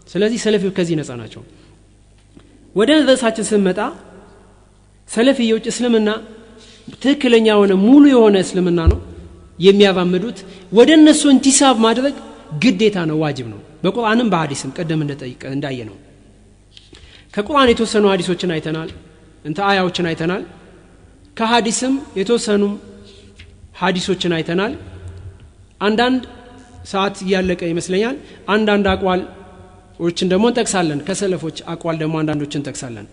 ስለዚህ ሰለፊዮች ከዚህ ነፃ ናቸው። ወደ ርዕሳችን ስንመጣ ሰለፊዮች እስልምና ትክክለኛ የሆነ ሙሉ የሆነ እስልምና ነው የሚያራምዱት። ወደ እነሱ እንቲሳብ ማድረግ ግዴታ ነው፣ ዋጅብ ነው። በቁርአንም በሐዲስም ቀደም እንዳየነው ከቁርአን የተወሰኑ ሐዲሶችን አይተናል፣ አያዎችን አይተናል። ከሐዲስም የተወሰኑ ሐዲሶችን አይተናል። አንዳንድ ሰዓት ያለቀ ይመስለኛል። አንዳንድ አቋሎችን ደግሞ እንጠቅሳለን። ከሰለፎች አቋል ደግሞ አንዳንዶችን እንጠቅሳለን።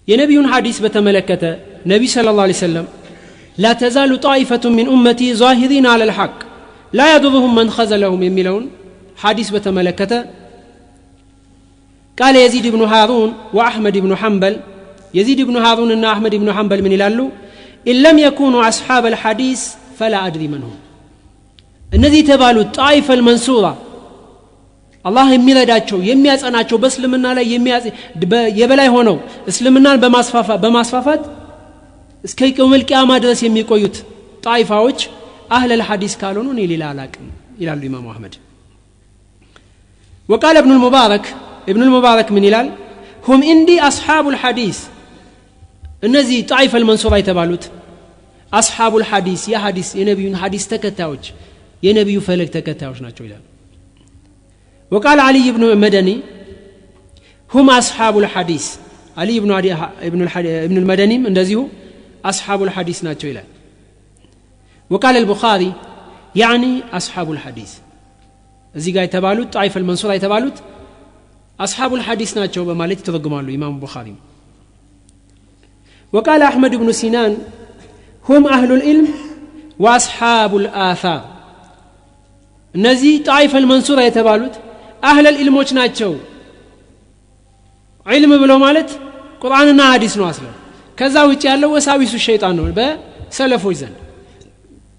የነቢዩን ሐዲስ በተመለከተ ነብዩ ሰለላሁ ዐለይሂ ወሰለም لا تزال طائفة من أمتي ظاهرين على الحق لا يضرهم من خذلهم የሚለውን ሐዲስ በተመለከተ قال يزيد بن هارون وأحمد بن حنبل يزيد بن هارون እና أحمد بن حنبل ምን ይላሉ? إن لم يكونوا أصحاب الحديث فلا أدري من هم። እነዚህ የተባሉት ጣይፈ المنصورة አላህ የሚረዳቸው የሚያጸናቸው በእስልምና ላይ የበላይ ሆነው እስልምናን በማስፋፋት እስከ የውመል ቂያማ ድረስ የሚቆዩት ጣይፋዎች አህለል ሐዲስ ካልሆኑ እኔ ሌላ አላቅም ይላሉ ኢማሙ አህመድ። وقال ابن المبارك من ይላል هم عندي أصحاب الحديث እነዚህ ጣይፈ المنصورة የተባሉት أصحاب الحديث የሐዲስ የነብዩን ሐዲስ ተከታዮች የነብዩ ፈለግ ተከታዮች ናቸው ይላል وقال علي بن المدني هم أصحاب الحديث علي بن المدني እንደዚሁ أصحاب الحديث ናቸው ይላል وقال البخاري يعني أصحاب الحديث እዚህ ጋር የተባሉት ጣይፈ المنصورة የተባሉት أصحاب الحديث ናቸው በማለት ተረጉማሉ ኢማም ቡኻሪ وقال أحمد بن سنان هم أهل العلم وأصحاب الآثار እነዚህ ጣይፈ المنصورة የተባሉት أهل العلمዎች ናቸው علم ብሎ ማለት ቁርአንና ሐዲስ ነው አስለ ከዛ ውጪ ያለው ወሳዊሱ ሸይጣን ነው በሰለፎች ዘንድ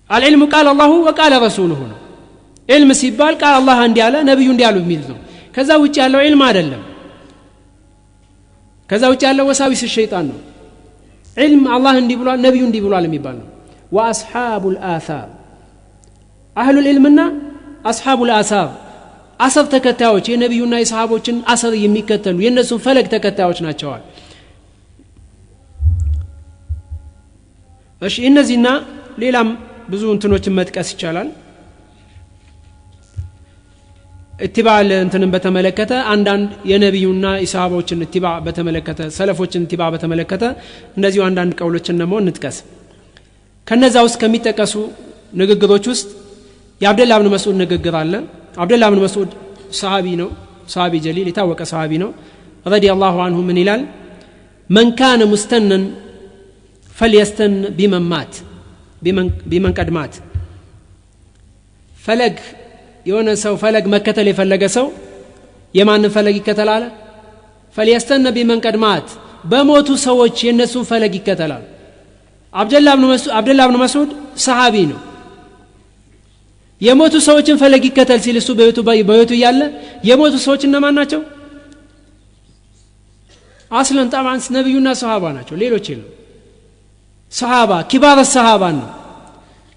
العلم قال الله وقال رسوله ነው علم ሲባል ቃል አላህ እንዲያለ ነብዩ እንዲያሉ የሚል ነው ከዛ ውጪ ያለው علم አይደለም ከዛ ውጪ ያለው ወሳዊሱ ሸይጣን ነው علم الله እንዲ ብሏል ነብዩ እንዲ ብሏል የሚባል ነው واصحاب الاثار اهل العلمنا اصحاب الاثار አሰር ተከታዮች የነብዩና የሰሃቦችን አሰር የሚከተሉ የነሱን ፈለግ ተከታዮች ናቸው እሺ እነዚህና ሌላም ብዙ እንትኖችን መጥቀስ ይቻላል ኢትባል እንትንን በተመለከተ አንዳንድ የነብዩና የሰሃቦችን ኢትባ በተመለከተ ሰለፎችን ኢትባ በተመለከተ እንደዚሁ አንዳንድ ቀውሎችን ነው እንጥቀስ ከነዛ ውስጥ ከሚጠቀሱ ንግግሮች ውስጥ የአብደላህ ኢብኑ መስዑድ ንግግር አለ አብደላህ ኢብኑ መስዑድ ሰሃቢ ነው ሰሃቢ ጀሊል የታወቀ ሰሃቢ ነው ረዲየላሁ ዐንሁ ምን ይላል من كان مستنا فليستن بمن قد مات ፈለግ የሆነ ሰው ፈለግ መከተል የፈለገ ሰው የማንን ፈለግ ይከተላል فليستن بمن قد مات በሞቱ ሰዎች የነሱን ፈለግ ይከተላል አብደላህ ኢብኑ መስዑድ ሰሃቢ ነው የሞቱ ሰዎችን ፈለግ ይከተል ሲል እሱ በህይወቱ ያለ የሞቱ ሰዎች እነማን ናቸው አስለን طبعا ነብዩና ሰሃባ ናቸው ሌሎች የለም ሰሃባ ኪባር ሰሃባ ነው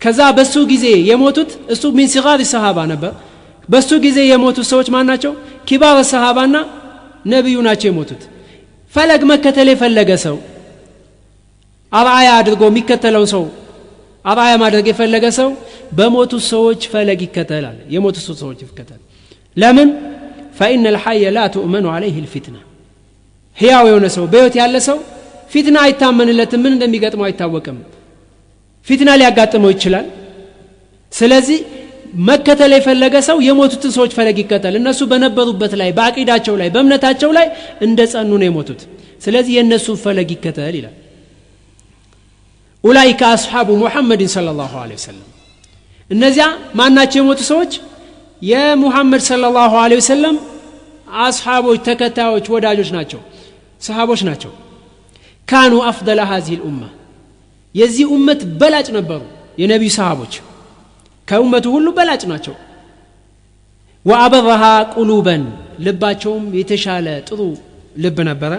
ከዛ በሱ ጊዜ የሞቱት እሱ ምን ሲጋር ሰሃባ ነበር በሱ ጊዜ የሞቱ ሰዎች ማን ናቸው ኪባር ሰሃባና ነብዩ ናቸው የሞቱት ፈለግ መከተል የፈለገ ሰው አርአያ አድርጎ የሚከተለው ሰው አርአያ ማድረግ የፈለገ ሰው በሞቱ ሰዎች ፈለግ ይከተላል የሞቱ ሰዎች ይከተላል ለምን فإن الحي لا تؤمن عليه الفتنة ሕያው የሆነ ሰው በህይወት ያለ ሰው ፊትና አይታመንለትም ምን እንደሚገጥመው አይታወቅም ፊትና ሊያጋጥመው ይችላል ስለዚህ መከተል የፈለገ ሰው የሞቱትን ሰዎች ፈለግ ይከተል እነሱ በነበሩበት ላይ በአቂዳቸው ላይ በእምነታቸው ላይ እንደጸኑ ነው የሞቱት ስለዚህ የነሱን ፈለግ ይከተል ይላል ኡላኢከ አስሐቡ ሙሐመድ ሰለላሁ ዐለይሂ ወሰለም እነዚያ ማናቸው የሞቱ ሰዎች የሙሐመድ ሰለላሁ ዐለይሂ ወሰለም አስሐቦች ተከታዮች ወዳጆች ናቸው ሰሃቦች ናቸው ካኑ አፍደለ هذه الامه የዚህ ኡመት በላጭ ነበሩ የነብዩ ሰሃቦች ከኡመቱ ሁሉ በላጭ ናቸው ወአበረሃ ቁሉበን ልባቸውም የተሻለ ጥሩ ልብ ነበረ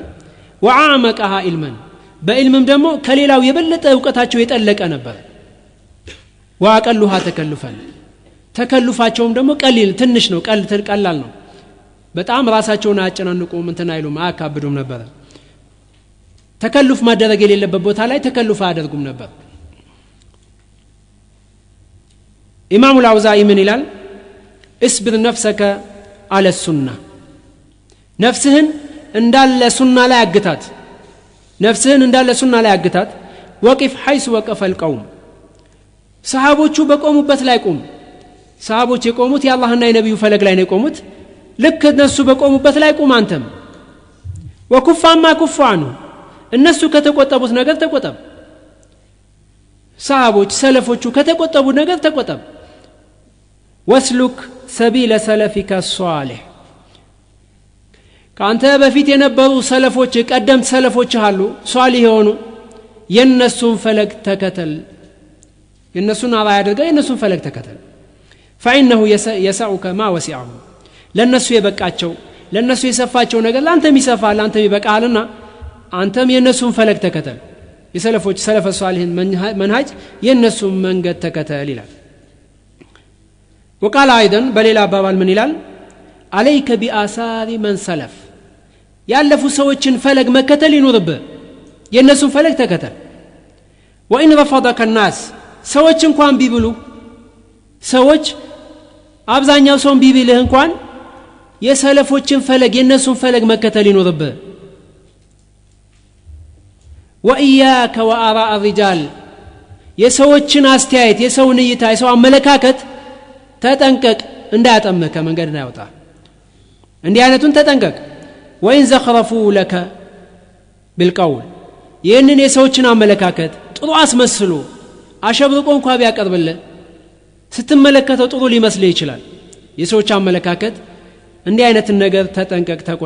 ወአመቀሃ ኢልመን በኢልምም ደግሞ ከሌላው የበለጠ ዕውቀታቸው የጠለቀ ነበር ወአቀሉሃ ተከልፈን ተከልፋቸውም ደግሞ ቀሊል ትንሽ ነው ቀላል ነው በጣም ራሳቸውን አጨናንቁም እንትን አይሉም አያካብዱም ነበር ተከልፍ ማድረግ የሌለበት ቦታ ላይ ተከልፍ አያደርጉም ነበር ኢማሙ አልአውዛኢ ምን ይላል እስብር ነፍሰከ አለ ሱና ነፍስህን እንዳለ ሱና ላይ አግታት ነፍስህን እንዳለ ሱና ላይ አግታት ወቂፍ ሐይስ ወቀፈ القوم ሰሃቦቹ በቆሙበት ላይ ቆም ሰሃቦች የቆሙት የአላህና የነብዩ ፈለግ ላይ ነው የቆሙት ልክ እነሱ በቆሙበት ላይ ቆም አንተም ወኩፋማ ኩፋኑ እነሱ ከተቆጠቡት ነገር ተቆጠብ ሰሃቦች ሰለፎቹ ከተቆጠቡት ነገር ተቆጠብ ወስሉክ ሰቢለ ሰለፊከ ሷሊህ ካንተ በፊት የነበሩ ሰለፎች ቀደምት ሰለፎች አሉ ሷሊህ የሆኑ የነሱን ፈለግ ተከተል የነሱን አባይ አድርገህ የነሱን ፈለግ ተከተል فإنه يسعك ما وسعه ለነሱ የበቃቸው ለነሱ የሰፋቸው ነገር ላንተም ይሰፋል ላንተም ይበቃልና አንተም የነሱን ፈለግ ተከተል የሰለፎች ሰለፈ ሷሊህን መንሃጅ የነሱን መንገድ ተከተል ይላል وقال ايضا በሌላ አባባል ምን ይላል عليك بآثار من سلف ያለፉ ሰዎችን ፈለግ መከተል ይኖርብህ የነሱን ፈለግ ተከተል ወኢን ረፈضك الناس ሰዎች እንኳን ቢብሉ ሰዎች አብዛኛው ሰው ቢብልህ እንኳን የሰለፎችን ፈለግ የነሱን ፈለግ መከተል ይኖርብህ وإياك وآراء الرجال የሰዎችን አስተያየት የሰውን እይታ የሰው አመለካከት ተጠንቀቅ እንዳያጠምህ መንገድ እንዳይወጣ እንዲህ አይነቱን ተጠንቀቅ ወይን ዘخرፉ لك بالقول ይህንን የሰዎችን አመለካከት ጥሩ አስመስሎ አሸብርቆ እንኳን ቢያቀርብልህ ስትመለከተው ጥሩ ሊመስልህ ይችላል የሰዎች አመለካከት እንዲህ አይነትን ነገር ተጠንቀቅ